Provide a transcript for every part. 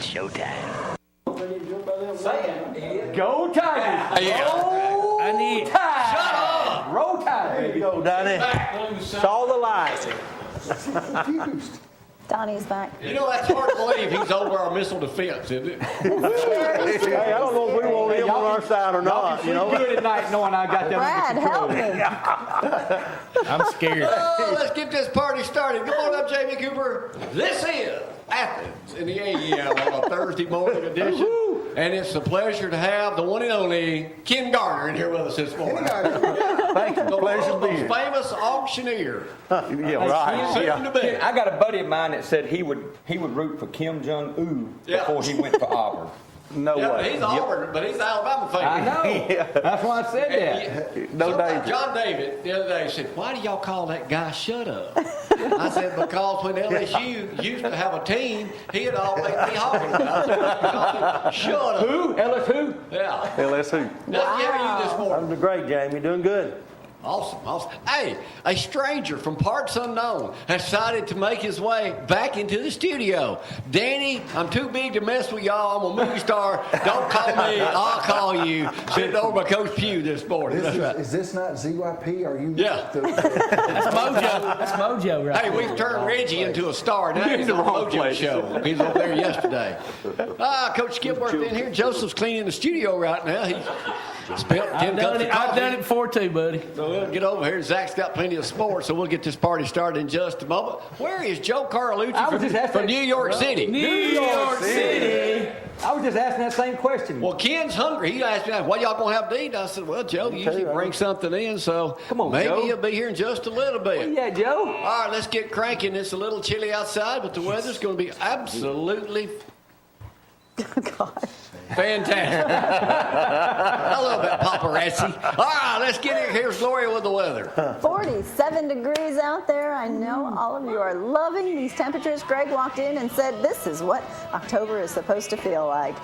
It's showtime. Go Tigers! I need. Shut up! Roll Tide! There you go, Donnie. Saw the lights. Donnie's back. You know, that's hard to believe he's over our missile defense, isn't it? Hey, I don't know if we want him on our side or not. You know, good at night knowing I got that Brad, help me. I'm scared. Oh, let's get this party started. Come on up, Jamie Cooper. This is Athens in the AM on a Thursday morning edition. And it's a pleasure to have the one and only Ken Garner in here with us this morning. thank you. The Pleasure to be world's here. famous auctioneer. Yeah, right. Soon Yeah. to be. I got a buddy of mine that said he would root for Kim Jong-un before he went for Auburn. No Yeah, but way. he's Auburn, but he's Alabama fan. I know. That's why I said that. No danger. John David the other day said, "Why do y'all call that guy Shut Up?" I said, "Because when LSU used to have a team, he'd always be hollering about it. He called him, Shut Up." Who? LSU? Yeah. LSU. Now, how are you this morning? I'm doing great, Jamie. Doing good. Awesome. Hey, a stranger from parts unknown has decided to make his way back into the studio. Danny, I'm too big to mess with y'all. I'm a movie star. Don't call me. I'll call you. Sitting over by Coach Pugh this morning. That's right. Is this not ZYP? Are you? Yeah. That's Mojo. That's Mojo, right? Hey, we've turned Reggie into a star. Now he's the on the wrong Mojo place. show. He's over there yesterday. Coach Skipworth in here. Joseph's cleaning the studio right now. He spilled 10 cups of coffee. I've done it before too, buddy. So we'll get over here. Zack's got plenty of sports, so we'll get this party started in just a moment. Where is Joe Carlucci from New York City? New York City. I was just asking that same question. Well, Ken's hungry. He asked me, "What y'all gonna have to eat?" I said, "Well, Joe usually brings something in, so Come on, maybe Joe. he'll be here in just a little bit." Yeah, Joe. All right, let's get cranking. It's a little chilly outside, but the weather's going to be absolutely God. fantastic. I love that paparazzi. All right, let's get it. Here's Gloria with the weather. 47 degrees out there. I know all of you are loving these temperatures. Greg walked in and said, this is what October is supposed to feel like.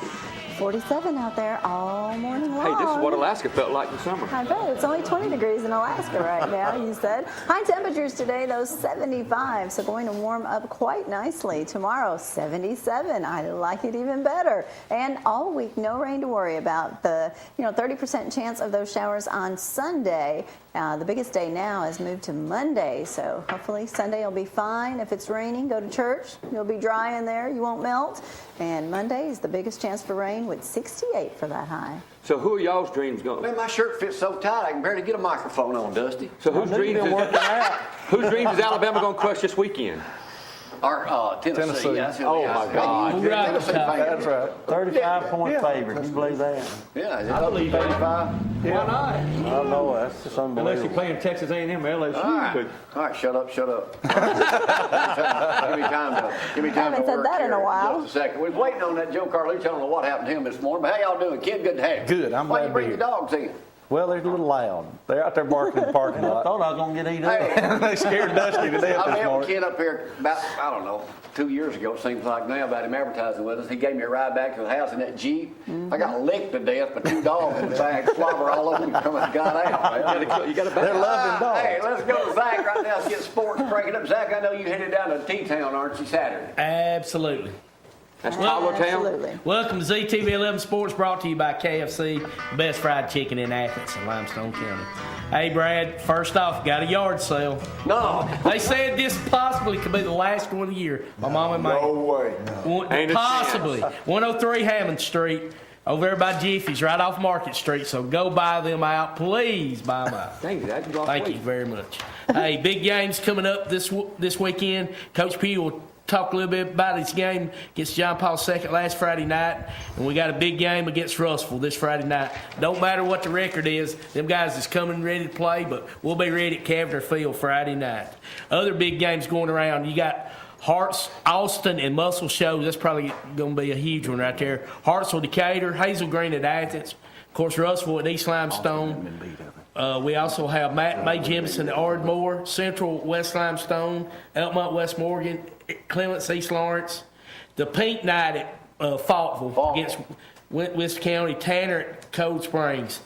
47 out there all morning long. Hey, this is what Alaska felt like in summer. I bet. It's only 20 degrees in Alaska right now, you said. High temperatures today, though, 75, so going to warm up quite nicely. Tomorrow, 77. I like it even better. And all week, no rain to worry about. The 30% chance of those showers on Sunday. The biggest day now has moved to Monday, so hopefully Sunday will be fine. If it's raining, go to church. You'll be dry in there. You won't melt. And Monday is the biggest chance for rain with 68 for that high. So who are y'all's dreams going? Man, my shirt fits so tight I can barely get a microphone on, Dusty. So whose dreams is Alabama going to crush this weekend? Or Tennessee. That's who Oh, they my are. God. You're a Tennessee fan. That's right. 35-point favorite. Can you believe that? Yeah, I believe 35. Why not? I know. That's just Unless you're unbelievable. playing Texas A&M or LSU. All right, shut up. Give me time to Haven't said work that in here a while. Just a second. We're waiting on that Joe Carlucci. I don't know what happened to him this morning, but how y'all doing? Kid, good to have you. Good, I'm Why glad you to bring be the here. dogs in? Well, they're a little loud. They're out there barking in the parking lot. I thought I was going to get eaten up. They scared Dusty to death I this met a morning. kid up here about, 2 years ago, it seems like now, about him advertising with us. He gave me a ride back to the house in that Jeep. I got licked to death by 2 dogs in the back, slobber all over me, got out. You got a They're loving dogs. Hey, let's go to Zack right now. Let's get sports breaking up. Zack, I know you headed down to T-Town, aren't you, Saturday? Absolutely. That's Tyler Town. Absolutely. Welcome to ZTV 11 Sports, brought to you by KFC, best fried chicken in Athens and Limestone County. Hey, Brad, first off, got a yard sale. No. They said this possibly could be the last one of the year. My mom and No way. Ain't a Possibly. 103 Hammond Street, over there by Jiffy's, right off Market Street. So go buy them out. Please buy them out. Dang, that Thank you very much. Hey, big games coming up this weekend. Coach Pugh will talk a little bit about his game against John Paul II last Friday night, and we got a big game against Russellville this Friday night. Don't matter what the record is, them guys is coming ready to play, but we'll be ready at Cavender Field Friday night. Other big games going around, you got Harts, Austin, and Muscle shows. That's probably going to be a huge one right there. Hartsville, Decatur, Hazel Green at Athens, of course Russellville at East Limestone. We also have May Jemison at Ardmore, Central West Limestone, Elkmont West Morgan, Clements East Lawrence, the Pink Night at Faultville against West County, Tanner at Cold Springs.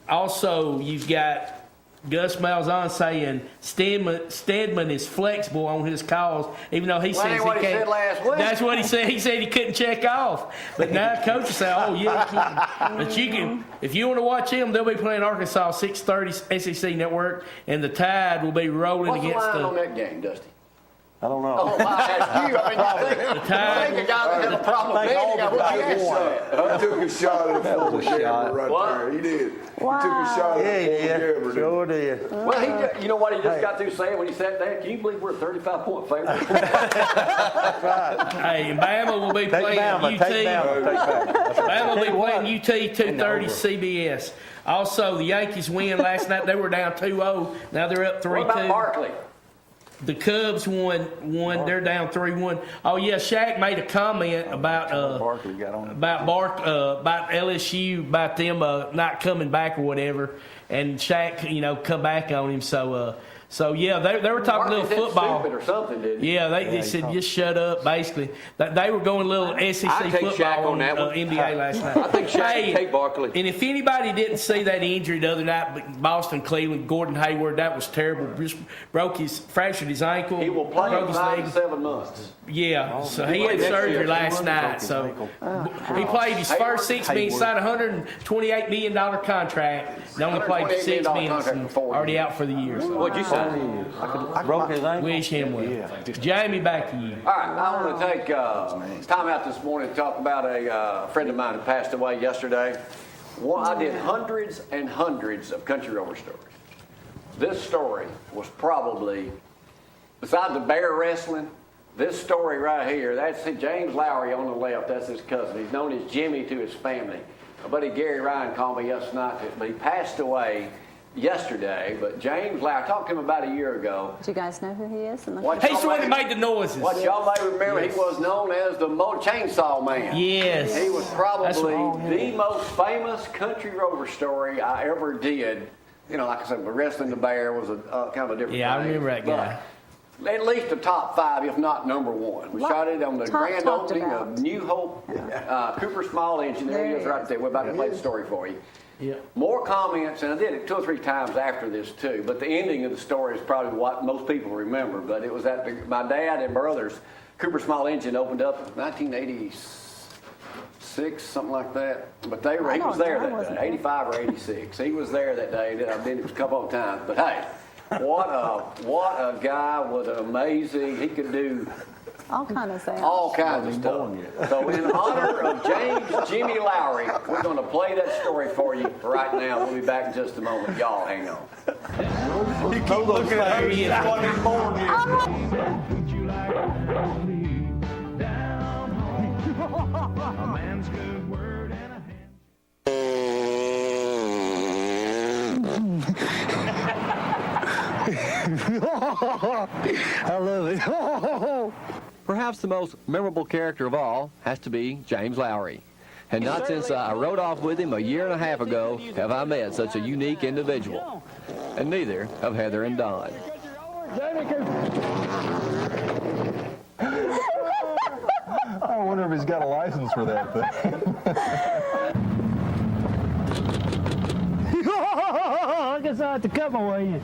Also, you've got Gus Malzahn saying Stedman is flexible on his calls, even though he says ain't he what he can't. said last week. That's what he said. He said he couldn't check off. But now coaches say, "Oh yeah, you can." But you can if you want to watch him. They'll be playing Arkansas 6:30 SEC Network, and the Tide will be rolling What's the against line on that game, Dusty? I don't know. Oh, I asked you. I mean, I think a guy that had a problem I think all betting, the what you guys asked? He took a shot at That was a Florida shot. Gamble right What? there. He did. Wow. He took a shot Yeah, at he Florida Gamble. did. Sure did. Well, you know what he just got through saying when he sat there? Can you believe we're a 35-point favorite? Hey, and Bama will be Take playing Bama. UT. Take Bama. Take Bama. Bama will be Tell playing you UT 2:30 CBS. Also, the Yankees win last night. They were down 2-0. Now they're up 3-2. What about Barkley? The Cubs won. They're down 3-1. Oh yeah, Shaq made a comment about Barkley got on. about LSU, about them not coming back or whatever, and Shaq, come back on him. So yeah, they were talking a Barkley little said football. stupid or something, didn't he? Yeah, they said just shut up. Basically, they were going a little SEC I'd take football Shaq on that one. NBA last night. I think Shaq would take Barkley. And if anybody didn't see that injury the other night, but Boston, Cleveland, Gordon Hayward, that was terrible. Just fractured his ankle. He will play broke in his 5 leg. to 7 months. Yeah, so he had played next surgery year. last night. So he played his first 6 minutes, signed a $128 million contract. He only played for 6 $128 minutes contract and for 4 already years. out for the year. So What'd you say? Broke his ankle. wish him well. Jamie, back to you. All right, I want to take time out this morning to talk about a friend of mine who passed away yesterday. I did hundreds and hundreds of country rover stories. This story was probably, besides the bear wrestling, this story right here, that's James Lowry on the left, that's his cousin. He's known as Jimmy to his family. My buddy Gary Ryan called me yesterday night, but he passed away yesterday. But James Lowry, I talked to him about a year ago. Do you guys know who he is? He's the one that made the noises. What y'all may remember, he was known as the Chainsaw Man. Yes. He was probably That's the most famous country rover story I ever did. Like I said, wrestling the bear was a kind of a different Yeah, I thing. remember that guy. But at least the top 5, if not number 1. We shot it on the grand talked opening about. of New Hope, Cooper Small Engine. There he is right there. We're about to play the story for you. Yeah. More comments, and I did it 2 or 3 times after this too, but the ending of the story is probably what most people remember. But it was at my dad and brother's Cooper Small Engine opened up in 1986, something like that. But he was there that day, 85 or 86. He was there that day. I've been a couple of times. But hey, what a guy with an amazing, he could do All kind of sounds. all kinds of stuff. So in honor of Jimmy Lowry, we're going to play that story for you right now. We'll be back in just a moment. Y'all hang on. You keep looking at her. He is. What he's born here. I love it. Perhaps the most memorable character of all has to be James Lowry. And not since I rode off with him a year and a half ago have I met such a unique individual. And neither have Heather and Don. I wonder if he's got a license for that thing. I guess I have to cut my way in.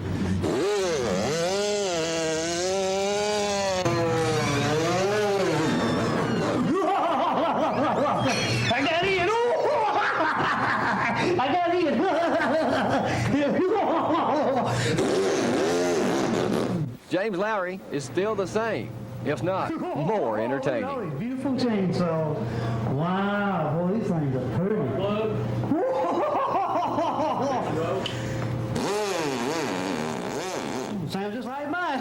I got in. I got in. James Lowry is still the same, if not more entertaining. Beautiful chainsaw. Wow, boy, these things are pretty. Sounds just like mine.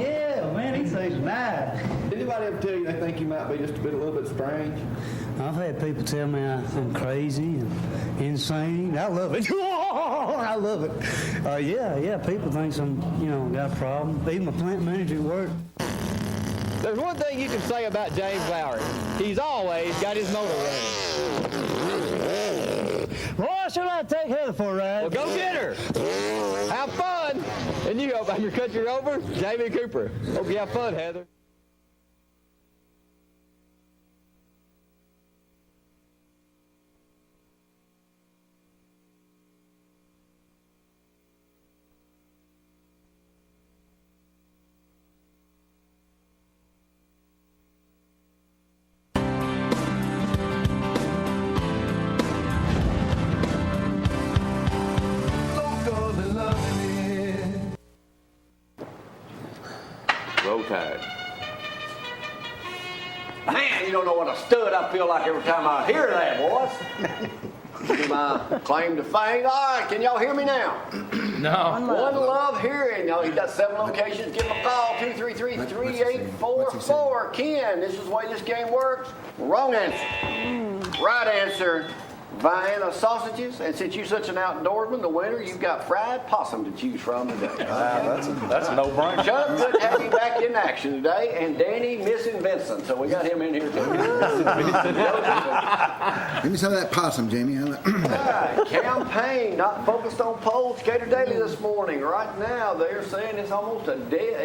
Yeah, man, these things are nice. Anybody ever tell you they think you might be just a little bit strange? I've had people tell me I'm crazy and insane. I love it. I love it. Yeah, people think I'm, got a problem. Even my plant manager at work. There's one thing you can say about James Lowry. He's always got his motor running. Boy, should I take Heather for a ride? Well, go get her. Have fun. And you hope I'm your country rover, Jamie Cooper. Hope you have fun, Heather. Roll Tide. Man, you don't know what a stud I feel like every time I hear that, boys. My claim to fame. All right, can y'all hear me now? No. One love hearing. Y'all, he's got 7 locations. Give him a call, 233-3844. Ken, this is the way this game works. Wrong answer. Right answer. Vienna sausages, and since you're such an outdoorsman, the winner, you've got fried possum to choose from today. That's a no-brainer. Chuck, good to have you back in action today, and Danny missing Vinson, so we got him in here too. Give me some of that possum, Jamie. All right, campaign not focused on polls. Gator Daily this morning. Right now, they're saying it's almost a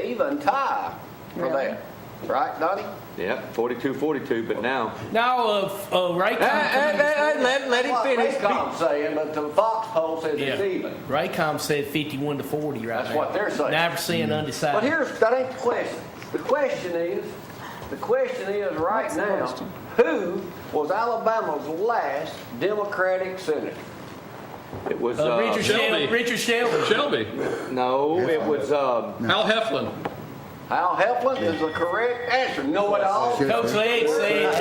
even tie for that. Right, Donnie? Yep, 42-42, but now. No, Raycom. Let him finish. Raycom's saying, but the Fox poll says it's even. Raycom said 51-40 right now. That's what they're saying. Never seeing undecided. But that ain't the question. The question is right now, who was Alabama's last Democratic senator? It was Richard Shelby. Richard Shelby. Shelby. No, it was Al Heflin. Al Heflin is the correct answer. Know it all. Coach Legg said.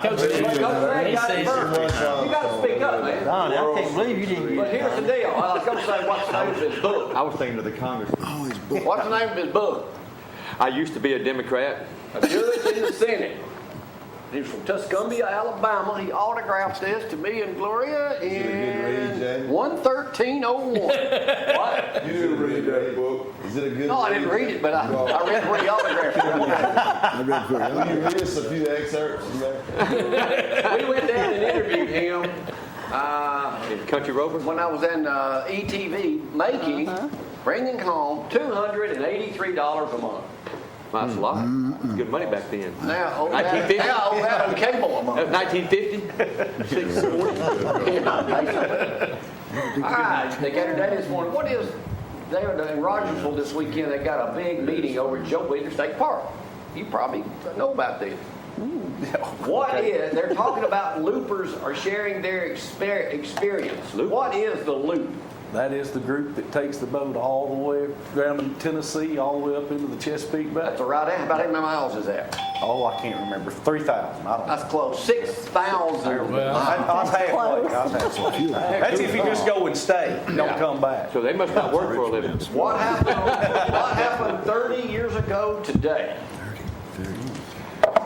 Coach Legg got it first. You got to speak up, man. Donnie, I can't believe you didn't But get here's the deal. I was going to say what's the name of his book. I was thinking of the Congress. Oh, his book. What's the name of his book? I used to be a Democrat. A judge in the Senate. He's from Tuscumbia, Alabama. He autographed this to me and Gloria in 11301. What? You didn't read that book. Is it a good No, I didn't read it, but I read where he autographed I read for it. Will you read us a few excerpts from there? We went down and interviewed him Country Rover? when I was in ETV making, bringing home $283 a month. That's a lot. It's good money back then. Now, owe 1950? that on cable a month. That was 1950? 640? All right, the Gator Day this morning. What is, they were in Rogersville this weekend, they got a big meeting over at Joe Wheeler State Park. You probably know about this. What is, they're talking about loopers are sharing their experience. What is the loop? That is the group that takes the boat all the way down in Tennessee, all the way up into the Chesapeake Bay. That's right. About how many miles is that? Oh, I can't remember. 3,000. I don't know. That's close. 6,000. I was halfway. That's if you just go and stay, don't come back. So they must not work for a living. What happened 30 years ago today?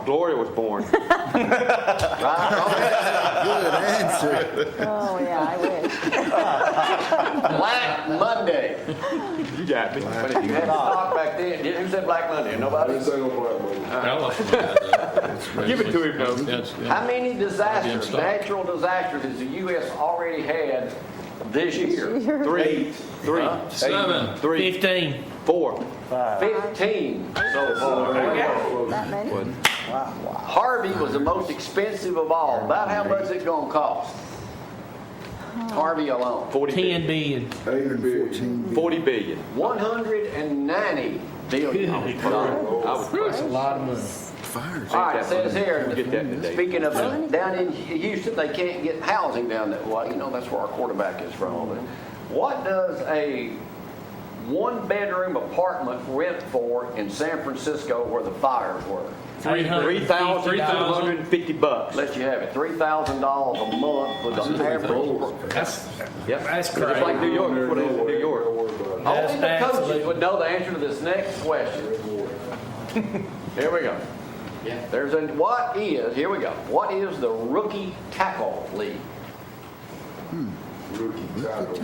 Gloria was born. Good answer. Oh, yeah, I wish. Black Monday. You got me. But if you had stock back then, who said Black Monday? I Nobody? didn't say no black money. Give it to him, though. How many disasters, natural disasters, has the U.S. already had this year? 3. 7. 15. 4. 15 so far. That many? Harvey was the most expensive of all. About how much is it going to cost? Harvey alone. 10 billion. 40 billion. 190 billion. That's a lot of money. Fires. All right, it says here, We'll get that today. speaking of down in Houston, they can't get housing down that way. You know, that's where our quarterback is from. What does a one-bedroom apartment rent for in San Francisco where the fires were? $3,250. Let you have it. $3,000 a month with an average. That's Just crazy. like New York. That's what it is in New York. Only the coaches would know the answer to this next question. Here we go. There's a here we go. What is the rookie tackle league? Rookie tackle.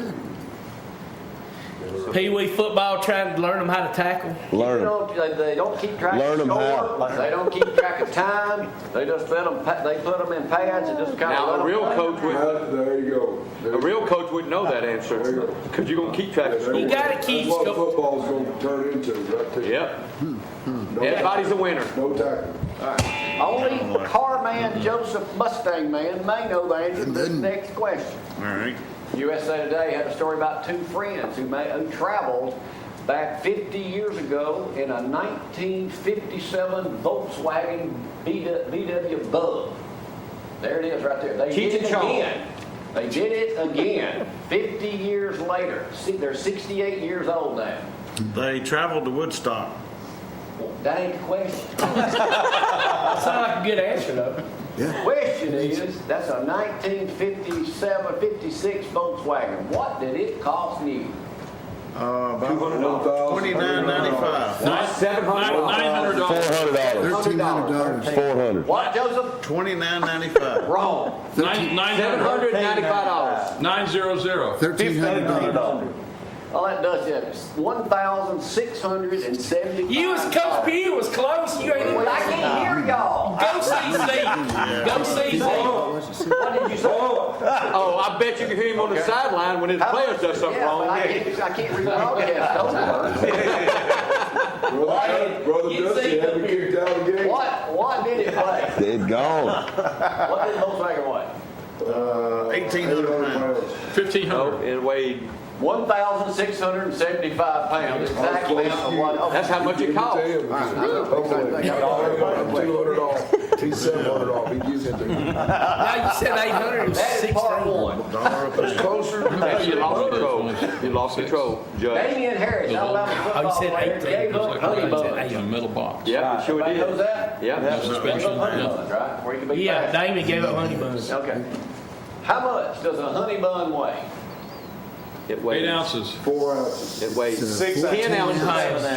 Pee Wee football trying to learn them how to tackle. They don't keep track Learn of 'em score. They don't keep track of time. They just let them. They put them in pads and just kind of. Now, a real coach would. There you go. A real coach wouldn't know that answer because you're going to keep track of You score. got to keep. That's what football's going to turn into. Right there. Yep. Everybody's a winner. No tackle. Only car man Joseph Mustang Man may know the answer to this next question. All right. USA Today had a story about two friends who traveled back 50 years ago in a 1957 Volkswagen VW Bug. There it is right there. They did it again. They did it again 50 years later. See, they're 68 years old now. They traveled to Woodstock. That ain't the question. That sounds like a good answer, though. The question is, that's a 1957, 56 Volkswagen. What did it cost new? $200,000. $29.95. $900. $1,300. $400. What, Joseph? $29.95. Wrong. $795. 900. $1,300. All that does is $1,670. You was Coach Pugh was close. You ain't even. Well, I can't hear y'all. Go CC. Go CC. What did you say? Oh, I bet you can hear him on the sideline when his players does something Yeah, wrong. but I can't read the broadcast over. Brother You Dusty see had the me kicked out of the game. What did it play? It gone. What did Volkswagen weigh? 1,800 pounds. 1,500. It weighed, 1,675 pounds. Exactly what. that's how much it cost. $200 off. He's $700 off. He gives it to me. Now you said 800. That is part one. It's closer. You lost control. You lost control, Judge. Damian Harris, Alabama Oh, football you said player, 18. gave up honey In buns. the middle box. Yeah, sure Everybody knows did. that? Yeah. Gave Suspension. up honey Yeah. buns, right? Where you can be Yeah, fast. Damon gave up honey buns. Okay. How much does a honey bun weigh? It 8 weighed, ounces. 4 ounces. it weighed 6 10 ounces,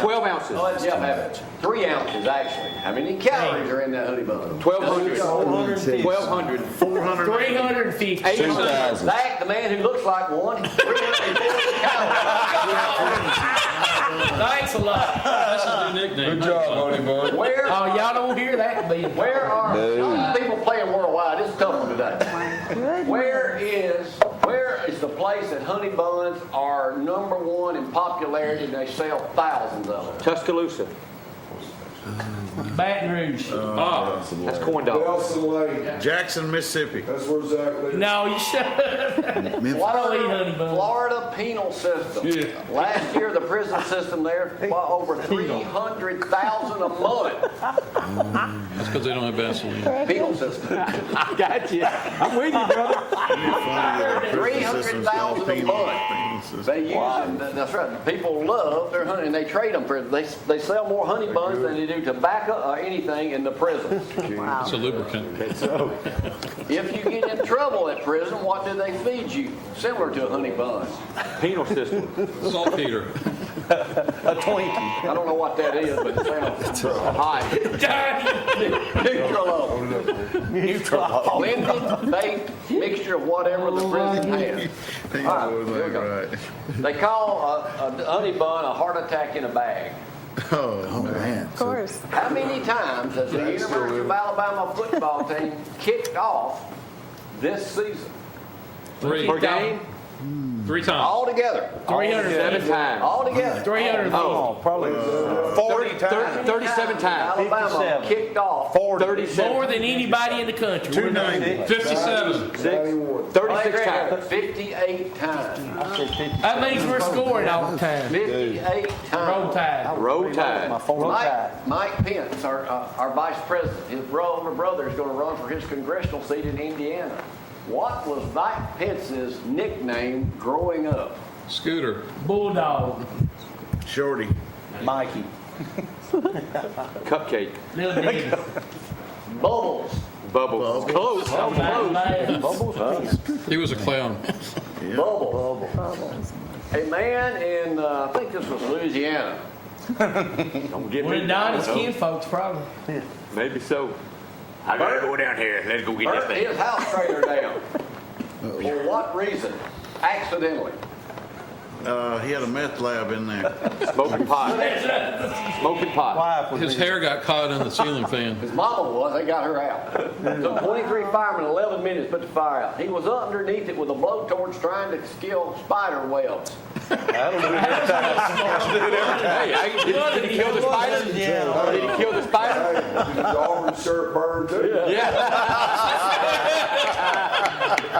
12 ounces. Oh, let's have it. 3 ounces, actually. How many calories are in that honey bun? 1,200. 1,200. 350. 800. Zack, the man who looks like one, 340 calories. Thanks a lot. That's a new nickname. Good job, honey bun. Where Oh, y'all don't hear that, but Where are people playing worldwide? This is a tough one today. Good. Where is the place that honey buns are number one in popularity and they sell thousands of them? Tuscaloosa. Baton Rouge. That's corn dogs. Nelson Lane. Jackson, Mississippi. That's where Zack lives. No, you shut up. Why don't we eat honey buns? Florida penal system. Last year, the prison system there, over 300,000 a month. That's because they don't have Vaseline. Penal system. I got you. I'm with you, brother. 300,000 a month. They use them. That's right. People love their honey, and they trade them for. They sell more honey buns than they do tobacco or anything in the prison. Wow. It's a lubricant. If you get in trouble at prison, what do they feed you? Similar to a honey bun. Penal system. Saltpeter. A Twinkie. I don't know what that is, but it sounds hot. Neutral. Blended, baked mixture of whatever the prison has. All right, here we go. They call a honey bun a heart attack in a bag. Oh, man. Of course. How many times has the University of Alabama football team kicked off this season? 3. Per game? 3 times. All together. 7 times. All together. 300. Oh, probably 40 times. 37 times. Alabama 57. kicked off. 37. More than anybody in the country. 290. 57. 36 times. 58 times. That means we're scoring all the time. 58 Roll times. Tide. Road tide. My phone died. Mike Pence, our vice president, his older brother is going to run for his congressional seat in Indiana. What was Mike Pence's nickname growing up? Scooter. Bulldog. Shorty. Mikey. Cupcake. Little Diggy. Bubbles. Bubbles. Close. Oh, man. He was a clown. Bubbles. A man in, I think this was Louisiana. Don't get One me. of Donnie's kin folks, probably. Maybe so. I gotta go down here. Let's go get this Burnt thing. his house trailer down. For what reason? Accidentally. He had a meth lab in there. Smoking pot. Smoking pot. Wife was His hair got caught in the ceiling fan. His mama was, they got her out. Took 23 firemen 11 minutes to put the fire out. He was underneath it with a blowtorch trying to kill spider webs. That'll do it every time. Hey, did he kill the spider? Yeah. Did he kill the spider? Did the Auburn shirt burn too? Yeah.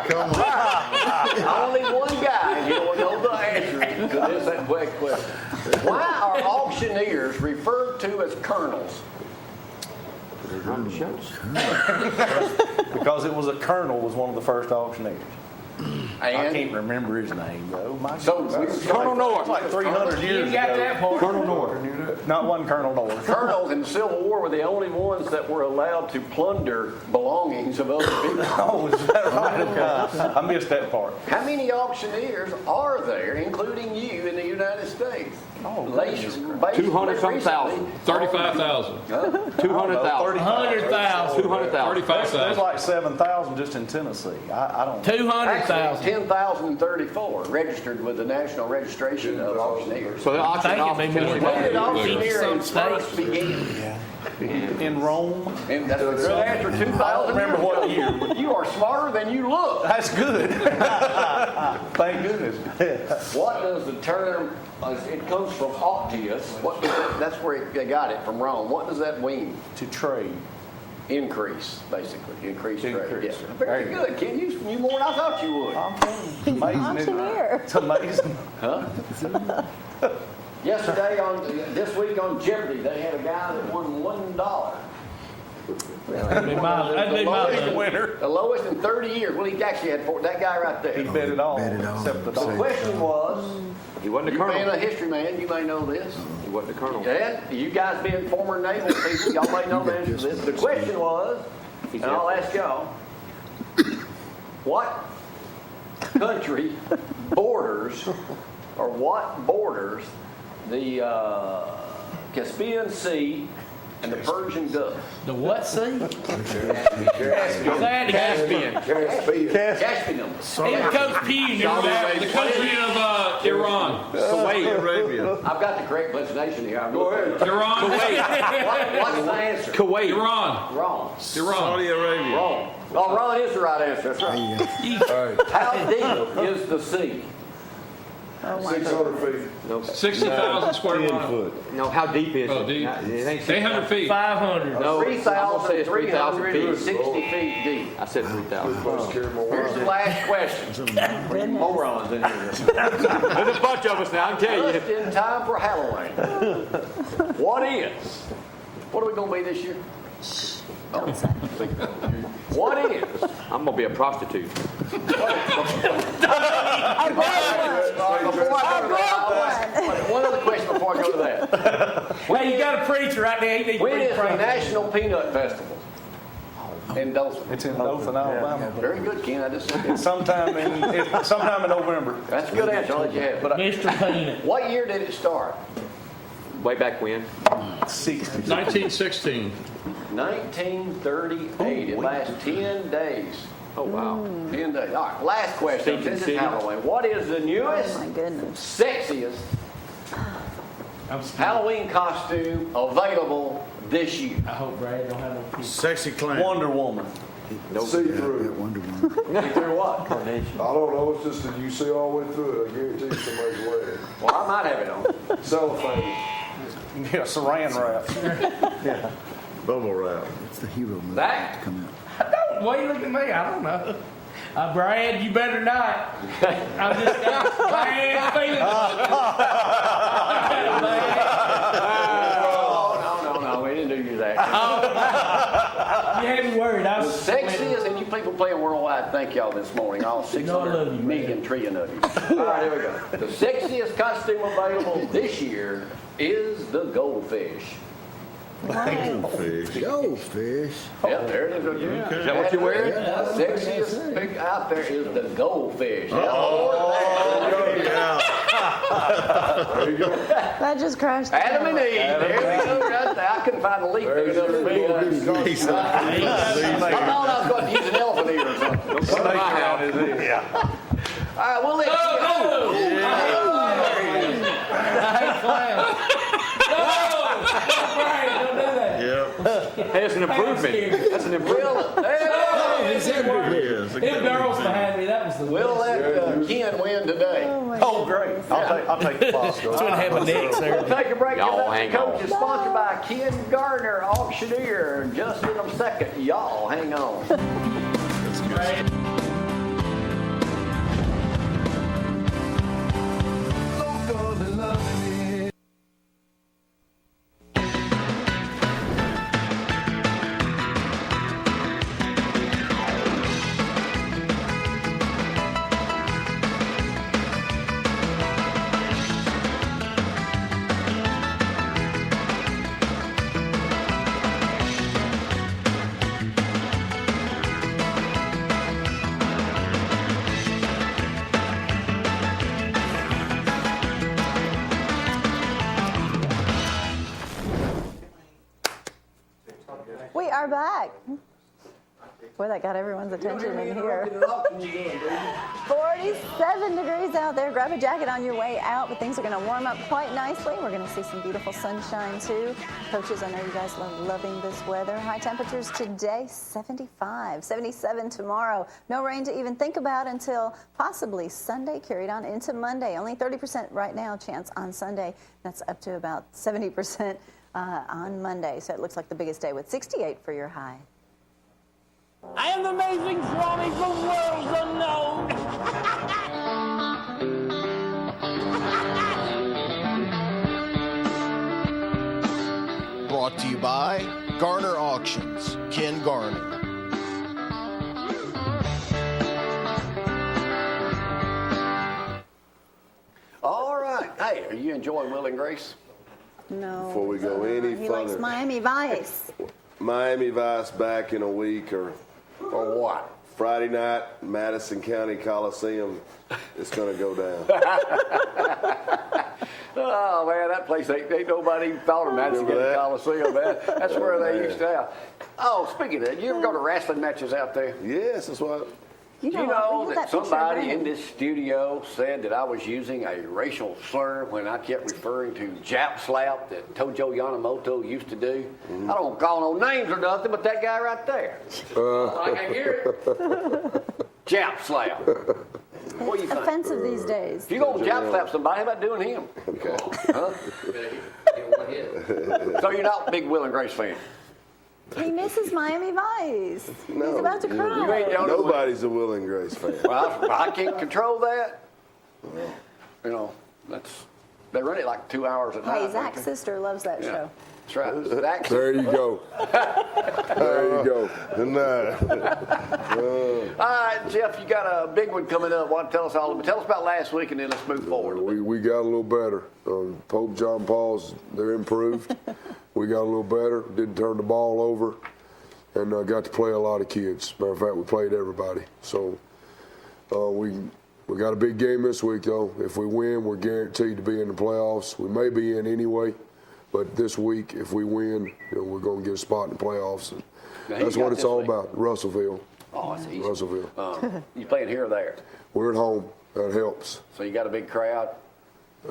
Come on. Only one guy, and he will know the answer to this that quick question. Why are auctioneers referred to as colonels? Because it was a colonel was one of the first auctioneers. I And can't remember his name though. so Colonel North. Like 300 years You got ago. that part. Colonel North. Not one Colonel North. Colonels in the Civil War were the only ones that were allowed to plunder belongings of other people. Oh, is that right? Okay. I missed that part. How many auctioneers are there, including you, in the United States? Oh, 200-some thousand. 35,000. 200,000. 100,000. 200,000. There's like 7,000 just in Tennessee. I don't. 200,000. 10,034 registered with the National Registration of Auctioneers. So the auction I off think it'd be more When did than auctioneering 50 first begin? In Rome. And that's a good answer. 2,000. I don't remember what year. You are smarter than you look. That's good. Thank goodness. What does the term? It comes from octius. What does it, that's where they got it from Rome. What does that mean? To trade. Increase, basically. Increase trade. Increase. Yeah. Very good. Ken, you knew more than I thought you would. Amazing. isn't it? Auctioneer. It's amazing. Huh? Yesterday, this week on Jeopardy, they had a guy that won $1. That'd be my Winner. The lowest in 30 years. Well, he actually had that guy right there. He bet it all. Bet it all. Except the The dog. question was, He wasn't a you being colonel. a history man, you may know this. He wasn't a colonel. Dad, you guys being former naval people, y'all may know the answer to this. The question was, and I'll ask y'all, what country borders, or what borders the Caspian Sea and the Persian Gulf? The what sea? Caspian. Caspian. Even Coach Pugh knew that. The country of Iran. Kuwait. I've got the correct explanation here. Go ahead. Iran. What's the answer? Kuwait. Iran. Wrong. Iran. Arabia. Wrong. Oh, wrong is the right answer. That's right. How deep is the sea? Oh my 600 feet. 60,000 square miles. No, how deep is Oh, it? deep. It ain't 800 feet. 500. No, I'm gonna say it's 3,000 feet. 3,360 feet deep. I said 3,000. Supposed to carry more Here's the water. last question. goodness. Morons in here. There's a bunch of us now, I can tell you. Just in time for Halloween. What are we going to be this year? Don't say. What is? I'm gonna be a prostitute. Before I go to that, one other question before I go to that. Well, you got a preacher right there. He needs to When preach is the praise. National Peanut Festival? In Dothan. It's in Dothan, Alabama. Very good, Ken. I just said It's sometime in November. that's a good answer. I'll let you have it. Mr. Peanut. What year did it start? Way back when. 60. 1916. 1938. It lasts 10 days. Oh, wow. 10 days. All right, last question. This is Halloween. What is the Oh newest, my goodness. sexiest Halloween costume available this year? I hope Brad don't have no kids. Sexy clown. Wonder Woman. See Yeah, through. Wonder Woman. Through what? I don't know. It's just that you see all the way through it. I guarantee you somebody's wearing it. Well, I might have it on. Cellophane. Yeah, saran wrap. Bubble wrap. It's the hero movie Zach? to come out. Why you look at me? I don't know. Brad, you better not. I'm just bad feeling. No, we didn't do you that. You had me worried. I The was sexiest, and you people playing worldwide, thank y'all this morning, all I 600 love you, million trillion of you. All right, here we go. The sexiest costume available this year is the goldfish. Goldfish. Yep, there it is. Is that what you're wearing? The sexiest pick out there is the goldfish. There you go. That just crashed. Adam and Eve. There we go. Right there. I couldn't find a leaf big enough for me. I thought I was going to use an elephant ear or something. Don't come to my house. Yeah. All right, we'll let you I hate clowns. No! Brad, don't do that. Hey, it's an improvement. That's an improvement. Them girls behind me, that was the We'll let Ken win today. Oh, great. I'll take the box. That's when I had my neck, sir. We'll take a break. Y'all Give that hang to Coach on. is sponsored by Ken Garner, auctioneer. Just in a second. Y'all hang on. We are back. Boy, that got everyone's attention in here. 47 degrees out there. Grab a jacket on your way out, but things are going to warm up quite nicely. We're going to see some beautiful sunshine, too. Coaches, I know you guys love loving this weather. High temperatures today, 75, 77 tomorrow. No rain to even think about until possibly Sunday, carried on into Monday. Only 30% right now chance on Sunday. That's up to about 70% on Monday. So it looks like the biggest day with 68 for your high. I am the amazing Swami from worlds unknown. Brought to you by Garner Auctions, Ken Garner. All right. Hey, are you enjoying Will and Grace? No. Before we go any He likes further, Miami Vice. Miami Vice back in a week or what? Friday night, Madison County Coliseum. It's going to go down. Oh, man, that place ain't nobody even thought of Madison County Coliseum, man. That's where they used to have. Oh, speaking of that, you ever go to wrestling matches out there? Yes, that's what. You know that somebody in this studio said that I was using a racial slur when I kept referring to Jap slap that Tojo Yamamoto used to do? I don't call no names or nothing, but that guy right there. I can hear it. Jap slap. What do you think? Offensive these days. If you go Jap slap somebody, how about doing him? Okay. Huh? So you're not a big Will and Grace fan? He misses Miami Vice. No, He's about to cry. You ain't the only one. Nobody's a Will and Grace fan. Well, I can't control that. You know, they run it like 2 hours a night. Hey, Zack's sister loves that show. That's right. Zack. There you go. There you go. All right, Jeff, you got a big one coming up. Tell us about last week, and then let's move forward. We got a little better. Pope John Paul's, they're improved. We got a little better. Didn't turn the ball over, and got to play a lot of kids. Matter of fact, we played everybody. So we got a big game this week, though. If we win, we're guaranteed to be in the playoffs. We may be in anyway, but this week, if we win, we're going to get a spot in the playoffs. And that's what it's all about. Russellville. Oh, that's easy. Russellville. You playing here or there? We're at home. That helps. So you got a big crowd.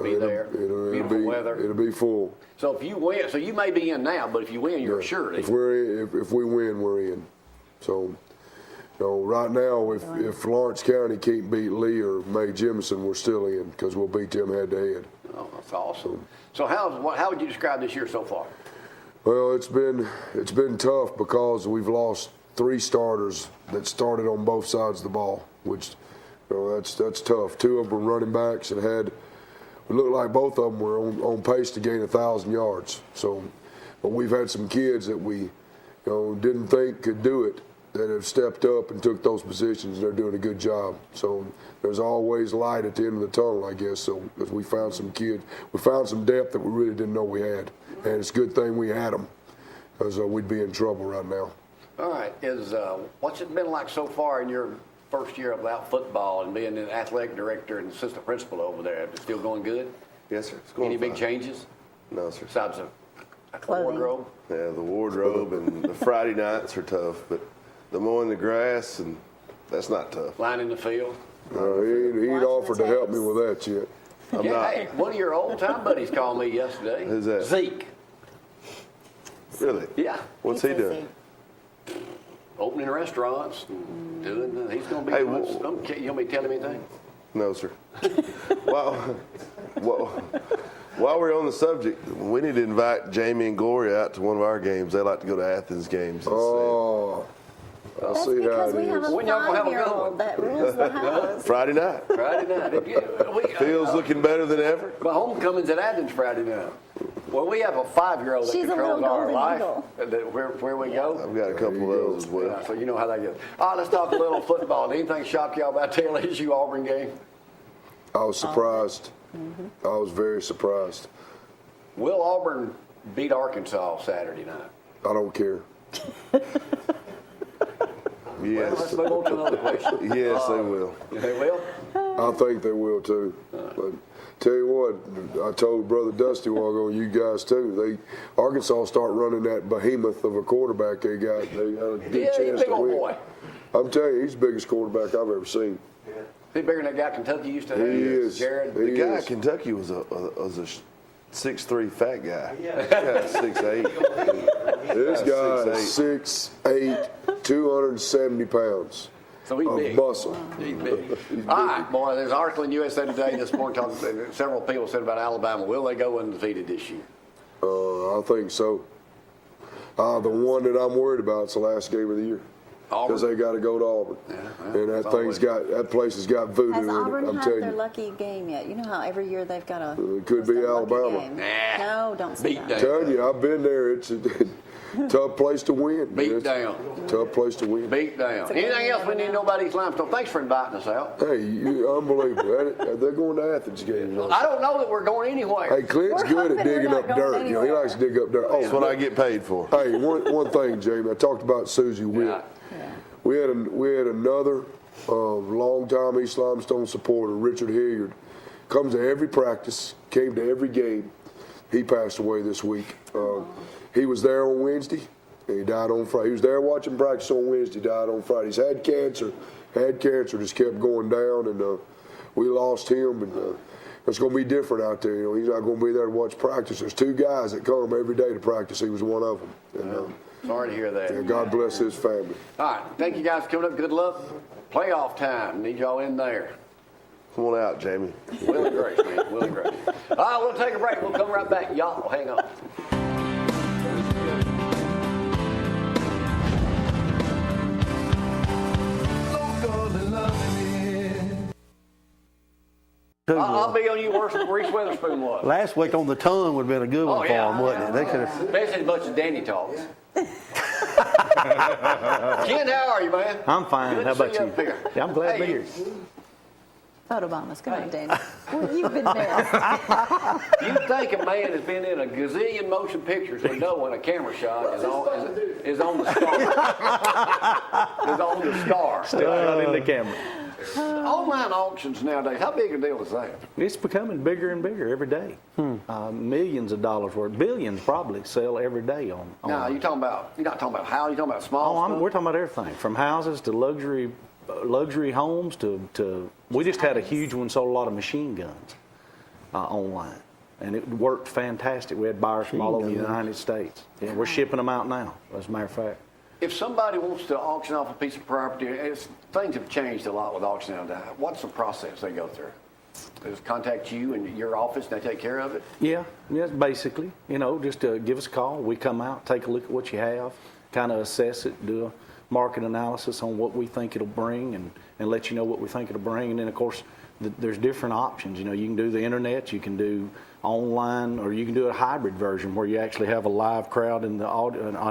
Be there. Beautiful weather. It'll be full. So if you win, so you may be in now, but if you win, you're sure. If we win, we're in. So, right now, if Lawrence County can't beat Lee or May Jemison, we're still in because we'll beat them head to head. Oh, that's awesome. So how would you describe this year so far? Well, it's been tough because we've lost 3 starters that started on both sides of the ball, which that's tough. 2 of them were running backs and it looked like both of them were on pace to gain 1,000 yards. So, but we've had some kids that we didn't think could do it that have stepped up and took those positions, and they're doing a good job. So there's always light at the end of the tunnel, I guess. So because we found some kids, we found some depth that we really didn't know we had, and it's a good thing we had them because we'd be in trouble right now. All right. What's it been like so far in your first year without football and being an athletic director and assistant principal over there? Is it still going good? Yes, sir. It's going Any big changes? No, sir. Besides the wardrobe? Yeah, the wardrobe and the Friday nights are tough, but the mowing the grass, and that's not tough. Line in the field? No, he ain't offered to help me with that yet. Hey, one of your old-time buddies called me yesterday. Who's that? Zeke. Really? Yeah. What's he doing? Opening restaurants. He's going to be doing some. You want me to tell him anything? No, sir. While we're on the subject, we need to invite Jamie and Gloria out to one of our games. They like to go to Athens games. Oh, I'll That's see how because it we have is. a 5-year-old that rules the house. Friday night. Friday night. Feels looking better than ever. My homecoming's at Athens Friday night. Well, we have a 5-year-old that She's a controls little our golden life. eagle. Where we go. I've got a couple of those as well. Yeah, so you know how that goes. All right, let's talk a little football. Anything shock y'all about the LSU Auburn game? I was surprised. I was very surprised. Will Auburn beat Arkansas Saturday night? I don't care. Yes. Well, let's move on to another question. Yes, they will. They will? I think they will too. But Tell you what, I told Brother Dusty a while ago, you guys too. Arkansas start running that behemoth of a quarterback they got. They got a good chance to win. Boy. I'm telling you, he's the biggest quarterback I've ever seen. He's bigger than that guy Kentucky used to have. He is. Jared. He The guy is. at Kentucky was a 6'3" fat guy. This guy's 6'8". This guy is 6'8", 270 pounds. So he's of big. muscle. He's big. All right, boy, there's an article in USA Today this morning talking, several people said about Alabama. Will they go undefeated this year? I think so. The one that I'm worried about is the last game of the year. Because they got to go to Auburn. And that place has got voodoo Has in it, Auburn I'm had telling their you. lucky game yet? You know how every year they've got a It could be Alabama. game. No, don't say that. I'm telling you, I've been there. It's a tough place to win. Beat down. Tough place to win. Beat down. Anything else we need to know about East Limestone? Thanks for inviting us out. Hey, unbelievable. They're going to Athens games. I don't know that we're going anywhere. Hey, Clint's good at digging up dirt. You know, he likes to dig up dirt. Oh, That's what I get paid for. Hey, one thing, Jamie. I talked about Susie Witt. We had another long-time East Limestone supporter, Richard Hilliard, comes to every practice, came to every game. He passed away this week. He was there on Wednesday, and he died on Friday. He was there watching practice on Wednesday, died on Friday. He's had cancer, just kept going down, and we lost him, and it's going to be different out there. You know, he's not going to be there to watch practice. There's two guys that come every day to practice. He was one of them. And, Sorry to hear that. yeah, God bless his family. All right. Thank you guys for coming up. Good luck. Playoff time. Need y'all in there. Come on out, Jamie. Will and grace, man. Will and grace. All right, we'll take a break. We'll come right back. Y'all hang on. I'll be on you worse than Reese Witherspoon was. Last week on the tongue would have been a good one for him, wouldn't it? They could have. Especially as much as Danny talks. Ken, how are you, man? I'm fine. Good How to about see you? up here. Yeah, I'm glad to be Hey, here. Photobombers. Come on, Dana. Well, you've been missed. You think a man has been in a gazillion motion pictures and know when a camera shot is on the star. Is on the star. Still not in the camera. Online auctions nowadays, how big a deal is that? It's becoming bigger and bigger every day. Millions of dollars worth, billions probably sell every day on. Now, you're not talking about how, you're talking about small stuff? We're talking about everything from houses to luxury homes to. We just had a huge one sold a lot of machine guns online, and it worked fantastic. We had buyers from all over the United States. Yeah, we're shipping them out now, as a matter of fact. If somebody wants to auction off a piece of property, things have changed a lot with auctioning nowadays. What's the process they go through? They just contact you and your office and they take care of it? Yeah, basically. Just give us a call. We come out, take a look at what you have, kind of assess it, do a market analysis on what we think it'll bring and let you know what we think it'll bring. And then, of course, there's different options. You can do the internet, you can do online, or you can do a hybrid version where you actually have a live crowd and an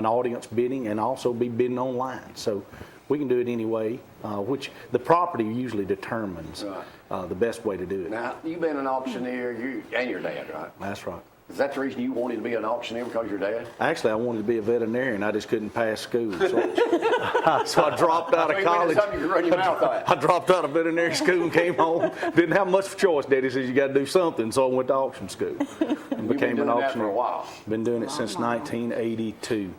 audience bidding and also be bidding online. So we can do it anyway, which the property usually determines the best way to do it. Now, you've been an auctioneer, you and your dad, right? That's right. Is that the reason you wanted to be an auctioneer, because of your dad? Actually, I wanted to be a veterinarian. I just couldn't pass school. So I dropped out of college. Something you could run your mouth at. I dropped out of veterinary school and came home. Didn't have much choice. Daddy says you got to do something, so I went to auction school and became an auctioneer. That for a while. Been doing it since 1982.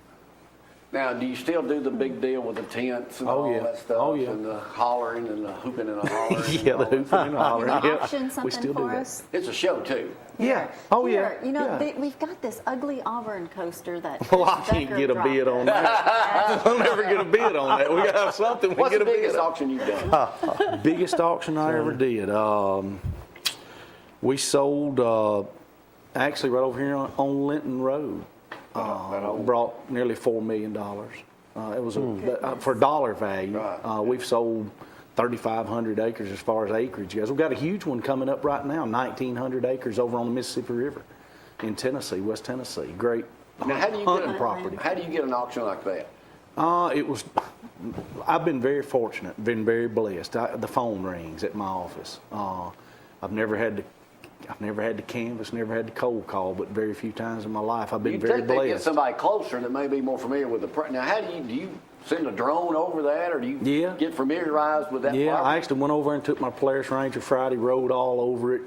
Now, do you still do the big deal with the tents and all that stuff? Oh, yeah. And the hollering and the hooping and the hollering? Yeah, the hooping and the hollering. Can you Yeah, auction we something still for do that. us? It's a show, too. Yeah. Oh, Here, yeah. we've got this ugly Auburn coaster that. Well, I can't get a bid on that. I'll never get a bid on that. We got to have something. What's get the a bid biggest on. auction you've done? Biggest auction I ever did. We sold actually right over here on Linton Road. Brought nearly $4 million. It was for dollar value. Right. We've sold 3,500 acres as far as acreage goes. We've got a huge one coming up right now, 1,900 acres over on the Mississippi River in Tennessee, West Tennessee. Great hunting property. How do you get an auction like that? I've been very fortunate, been very blessed. The phone rings at my office. I've never had to canvass, never had to cold call, but very few times in my life. I've been very They get blessed. somebody closer that may be more familiar with the. Now, how do you send a drone over that, or do you get familiarized with that? Yeah, property? I actually went over and took my Polaris Ranger Friday, rode all over it,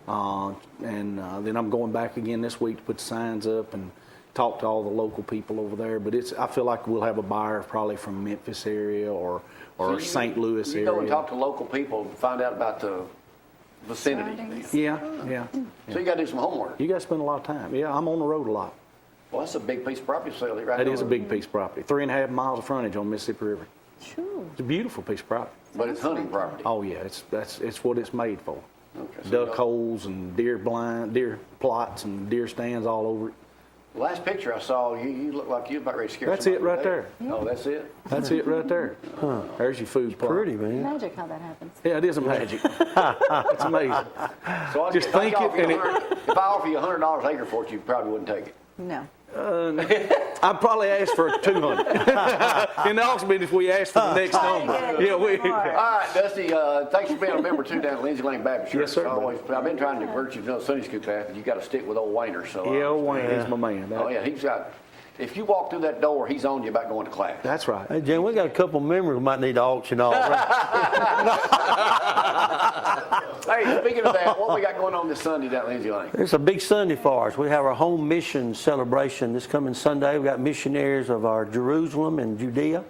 And then I'm going back again this week to put the signs up and talk to all the local people over there. But I feel like we'll have a buyer probably from Memphis area or St. Louis area. You go and talk to local people and find out about the vicinity. Yeah. So you got to do some homework. You got to spend a lot of time. Yeah, I'm on the road a lot. Well, that's a big piece of property sale right That there. is a big piece of property. 3.5 miles of frontage on Mississippi River. Sure. It's a beautiful piece of property. But it's hunting property. Oh yeah, it's what it's made for. Okay, so Duck holes and deer plots and deer stands all over it. The last picture I saw, you look like you about ready to scare That's somebody it right to there. death. Oh, that's it? That's it right there. There's your food plot. Pretty, man. Magic how that happens. Yeah, it is a magic. It's amazing. So Just think it and if I offer you $100 acre for it, you probably wouldn't take it. No. I'd probably ask for 200. In the auction business, we ask for the next number. Yeah, All right, Dusty, thanks for being a member too down at Lindsay Lane Baptist Church. Yes, sir. I've been trying to convert you to another Sunday school class, but you got to stick with old Wayner. So Yeah, old Wayne, he's my man. Oh yeah, he's got. If you walk through that door, he's on you about going to class. That's right. Hey, Jim, we got a couple members we might need to auction off. Hey, speaking of that, what we got going on this Sunday down at Lindsay Lane? It's a big Sunday for us. We have our home mission celebration this coming Sunday. We've got missionaries of our Jerusalem and Judea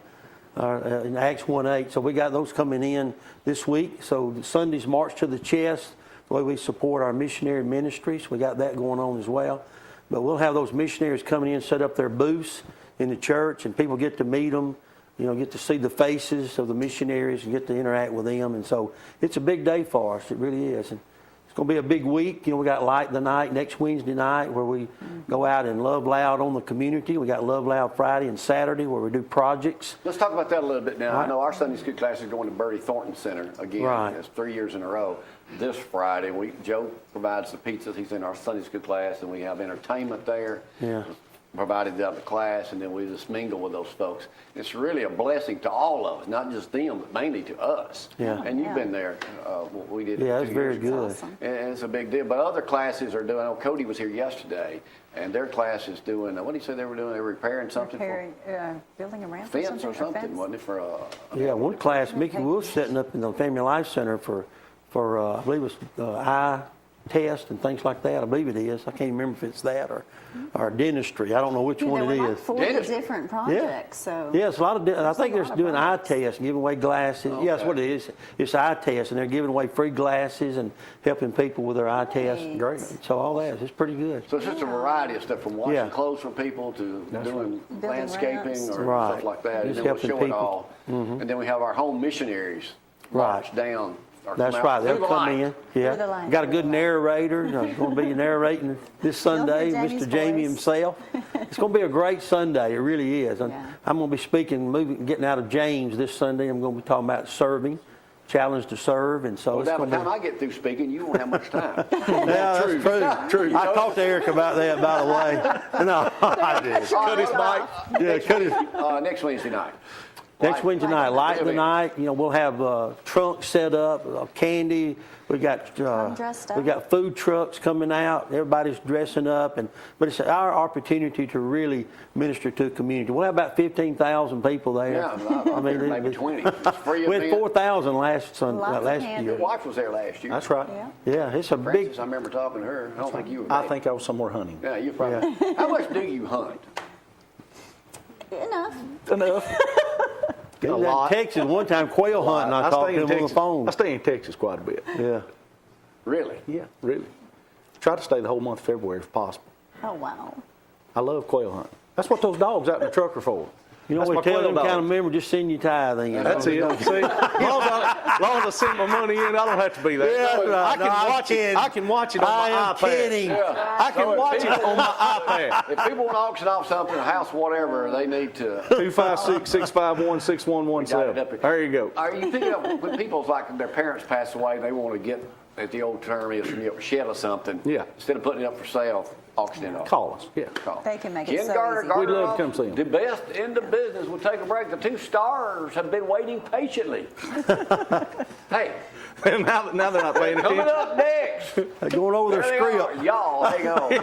in Acts 1:8. So we got those coming in this week. So Sunday's March to the Chest, the way we support our missionary ministries. We got that going on as well. But we'll have those missionaries coming in, set up their booths in the church, and people get to meet them, get to see the faces of the missionaries and get to interact with them. And so it's a big day for us. It really is. And it's going to be a big week. We got Light the Night next Wednesday night where we go out and love loud on the community. We got Love Loud Friday and Saturday where we do projects. Let's talk about that a little bit now. I know our Sunday school class is going to Bertie Thornton Center again. Right. It's 3 years in a row. This Friday, Joe provides the pizzas. He's in our Sunday school class, and we have entertainment there. Yeah. Provided out the class, and then we just mingle with those folks. It's really a blessing to all of us, not just them, but mainly to us. Yeah. And you've been there. We did. Yeah, 2 it's very years ago. good. Awesome. And it's a big deal. But other classes are doing. Cody was here yesterday, and their class is doing. What did he say they were doing? They were repairing something Building a ramp for fence or something, fence? wasn't it? For Yeah, one class, Mickey Wolf setting up in the Family Life Center for I believe it's eye test and things like that. I believe it is. I can't remember if it's that or dentistry. I don't know which one There it were is. like 40 different projects. So Yeah, it's a lot of. I think a they're lot of doing eye projects. tests, giving away glasses. Yeah, that's what it is. It's eye tests, and they're giving away free glasses and helping people with their eye tests. Great. So all that, it's pretty good. So it's just a variety of stuff, from washing Yeah. clothes for people to doing landscaping ramps. or Right. stuff like that. Just And then we'll helping show it people. all. And then we have our home missionaries Right. march down. or That's come out right. They'll through the come line. in. Through the Yeah, line, got a through good the line. narrator. Going to be narrating this Sunday, Jamie's Mr. Jamie voice. himself. It's going to be a great Sunday. It really is. Yeah. I'm going to be speaking, getting out of James this Sunday. I'm going to be talking about serving, challenge to serve, and so Well, it's by going the to time be. I get through speaking, you won't have much time. Yeah, that's true. I talked to Eric about that, by the way. No, I did. Cut his mic. Yeah, cut his. Next Wednesday night. Next Wednesday night, light of the night. We'll have trunks set up, candy. We got dressed up. we got food trucks coming out. Everybody's dressing up, but it's our opportunity to really minister to the community. We'll have about 15,000 people there. Yeah, maybe 20. It's free we had event. 4,000 last Lots of last candy. Your year. wife was there last year. That's right. Yeah. Yeah, it's a Francis, big. I remember talking to her. I don't think you were I there. think I was somewhere hunting. Yeah, you probably. How much do you hunt? Enough. Enough. He A was lot. in Texas one time quail hunting. I talked stay to in him on the Texas. phone. I stay in Texas quite a bit. Yeah. Really? Yeah, really. Try to stay the whole month of February if possible. Oh, wow. I love quail hunting. That's what those dogs out in the truck are for. You know, That's we my tell quail them dog. kind of member, just send your tithing. That's it. See, as long as I send my money in, I don't have to be there. Yeah, that's right. I can No, I'm watch it. kidding. I can watch it on I my am iPad. kidding. Yeah. I can So if watch it people- on my iPad. If people want to auction off something, a house, whatever, they need to. 256-651-6117. There you go. Are you picking up when people's like their parents pass away, they want to get, at the old term is, shed or something? Yeah. Instead of putting it up for sale, auction it off. Call us. Yeah. Call. They can make it Ken so Garner, easy. Garner We'd love to come see 'em. The best in the business. We'll take a break. The 2 stars have been waiting patiently. Hey, now they're not paying coming attention. up next. They're going over their There they script. are. Y'all, hang on.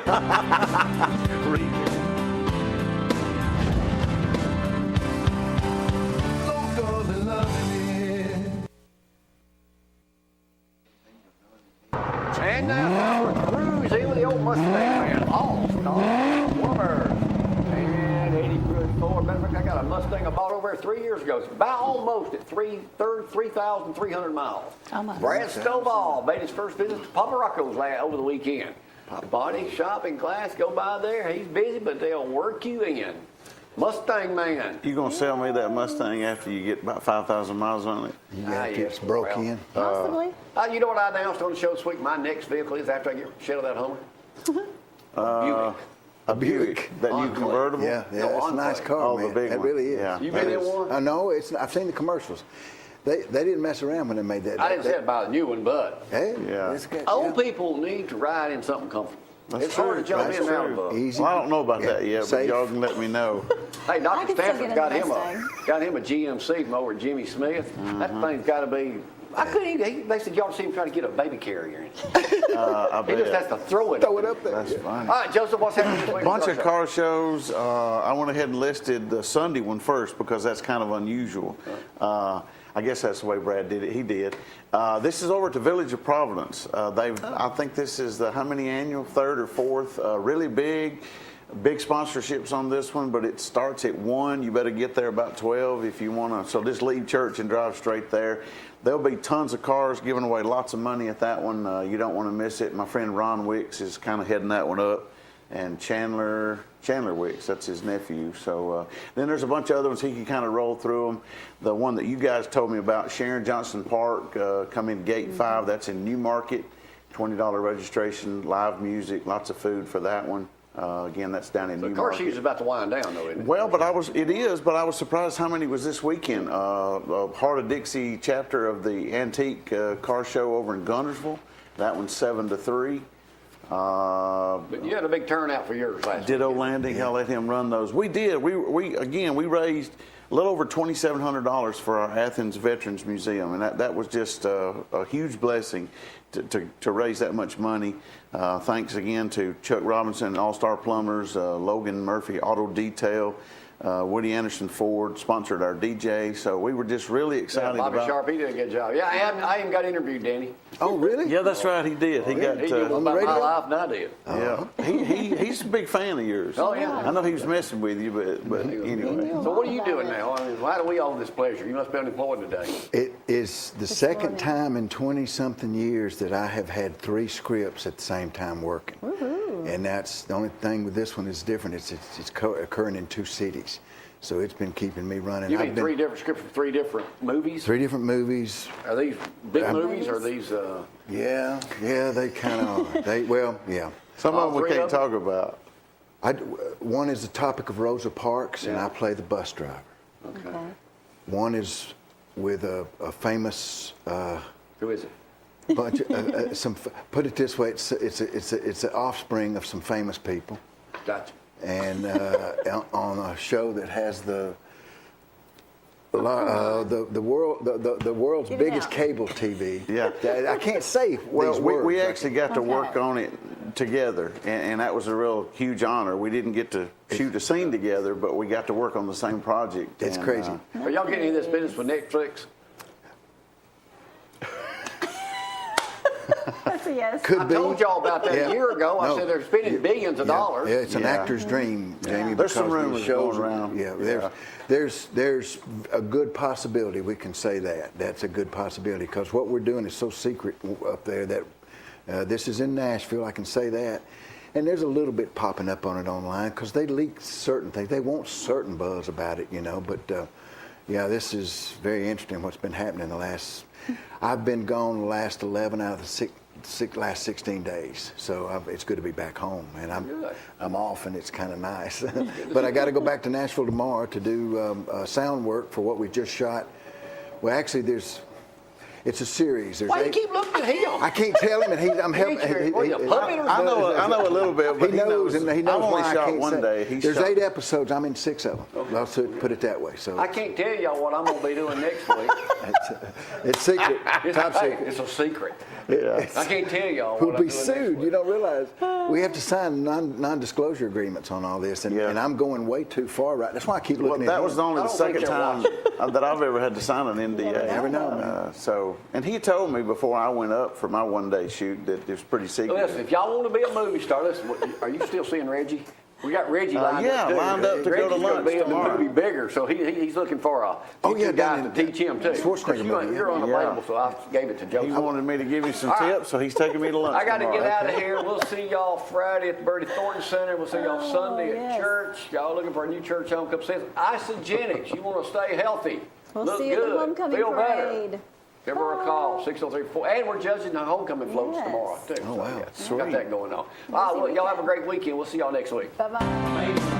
And now. Mustang man. Oh, no. Warmer. And 84. Matter of fact, I got a Mustang I bought over there 3 years ago. It's about almost at 3,300 miles. Oh, my Brad Stovall made his first visit to Papa Rocco's over the weekend. Body shop in Glass, go by there. He's busy, but they'll work you in. Mustang man. You gonna sell me that Mustang after you get about 5,000 miles on it? It's broke in. Possibly. You know what I announced on the show this week? My next vehicle is after I get rid of that Hummer. Buick. A Buick. That new convertible? Yeah, it's a nice car, Oh, man. the big It one. really is. Yeah. You been in one? I know. I've seen the commercials. They didn't mess around when they made that. I didn't say about a new one, but Hey, Yeah. it's good. old people need to ride in something comfortable. That's It's hard to true. jump That's in and out true. of a. Easy. Well, I don't know about Yeah. that yet, but Safe. y'all can let me know. Hey, I Dr. can still Stanford get in got the him a GMC from over at Jimmy Smith. That thing's got to be. I couldn't even. They said y'all see him trying to get a baby carrier in. I He just has bet. to throw it. Throw it up there. That's Yeah. funny. All right, Joseph, what's happening this week? Bunch of car shows. I went ahead and listed the Sunday one first because that's kind of unusual. I guess that's the way Brad did it. He did. This is over at the Village of Providence. I think this is the how many annual? Third or fourth? Really big sponsorships on this one, but it starts at 1. You better get there about 12 if you want to. So just leave church and drive straight there. There'll be tons of cars giving away lots of money at that one. You don't want to miss it. My friend Ron Wicks is kind of heading that one up. And Chandler Wicks, that's his nephew. So then there's a bunch of other ones. He can kind of roll through them. The one that you guys told me about, Sharon Johnson Park, come in Gate 5. That's in Newmarket. $20 registration, live music, lots of food for that one. Again, that's down in The car Newmarket. shoot is about to wind down, though, isn't it? Well, but I was surprised how many was this weekend. Heart of Dixie chapter of the antique car show over in Gunnersville. That one's 7 to 3. But you had a big turnout for yours last Ditto weekend. Landing, I let him run those. We did. We raised a little over $2,700 for our Athens Veterans Museum, and that was just a huge blessing to raise that much money. Thanks again to Chuck Robinson, All Star Plumbers, Logan Murphy Auto Detail, Woody Anderson Ford sponsored our DJ, so we were just really excited Bobby about. Sharp, he did a good job. Yeah, I even got interviewed, Danny. Oh, really? Yeah, that's right. He did. He got. He knew more about my life than I did. Yeah, he's a big fan of yours. Oh, yeah. I know he was messing with you, but anyway. So what are you doing now? I mean, why do we owe this pleasure? You must be unemployed today. It is the second time in 20-something years that I have had 3 scripts at the same time working. And that's the only thing with this one is different. It's occurring in 2 cities. So it's been keeping me running. You mean 3 different scripts from 3 different movies? 3 different movies. Are these big movies or are these... Yeah, they kind of are. Yeah. Some of them we 3 can't of them? talk about. One is the topic of Rosa Parks, and Yeah. I play the bus driver. Okay. One is with a famous Who is it? bunch of put it this way, it's the offspring of some famous people. Gotcha. And on a show that has the world's Give it biggest out. cable TV. Yeah. I can't say Well, these we words. actually got to Okay. work on it together, and that was a real huge honor. We didn't get to shoot a scene together, but we got to work on the same project. It's and, crazy. Are y'all getting into this business with Netflix? That's a yes. Could I be. told y'all about that Yeah. a year ago. I No. said they're spending billions of dollars. Yeah, it's an Yeah. actor's dream, Jamie. There's some because rumors these shows going are- around. Yeah, there's a good possibility we can say that. That's a good possibility because what we're doing is so secret up there that this is in Nashville. I can say that. And there's a little bit popping up on it online because they leak certain things. They want certain buzz about it, But yeah, this is very interesting. What's been happening the last. I've been gone the last 11 out of the last 16 days, so it's good to be back home, and I'm off, and it's kind of nice. But I got to go back to Nashville tomorrow to do sound work for what we just shot. Well, actually, it's a series. Why you keep looking at him? I can't tell him, and I'm helping. What, you a puppet or I know a little bit, but he knows, and he knows I've only why I shot can't one say. day. He's There's shot. 8 episodes. I'm in 6 of them. I'll put it that way. So I can't tell y'all what I'm going to be doing next week. it's secret, top secret. It's a secret. I can't tell y'all. We'll what I'm be doing sued. next You don't realize we have to sign non-disclosure agreements on all this, and I'm going way too far right. That's why I keep looking at that him. was only the second time that I've ever had to sign an NDA. Never know, man. And he told me before I went up for my one-day shoot that it was pretty secret. Listen, if y'all want to be a movie star, listen. Are you still seeing Reggie? We got Reggie lined up too. lined up to go to Reggie's gonna lunch be in the tomorrow. movie bigger, so he's looking for a future guy to teach him too. Schwarzenegger movie, You're unavailable, so I gave it to Joe. He wanted me to give him some All right. tips, so he's taking me to lunch I got to tomorrow. get out of here. We'll see y'all Friday at the Bertie Thornton Center. We'll see y'all Sunday at church. Y'all looking for a new church home? Come see us. Isogenics. You want to stay healthy. We'll Look see you at good. the homecoming Feel parade. better. Give her a call, 603-4. And we're judging the homecoming floats Yes. tomorrow, too. Oh, wow. So, yeah, got that going on. All right, well, y'all have a great weekend. We'll see y'all next week. Bye-bye.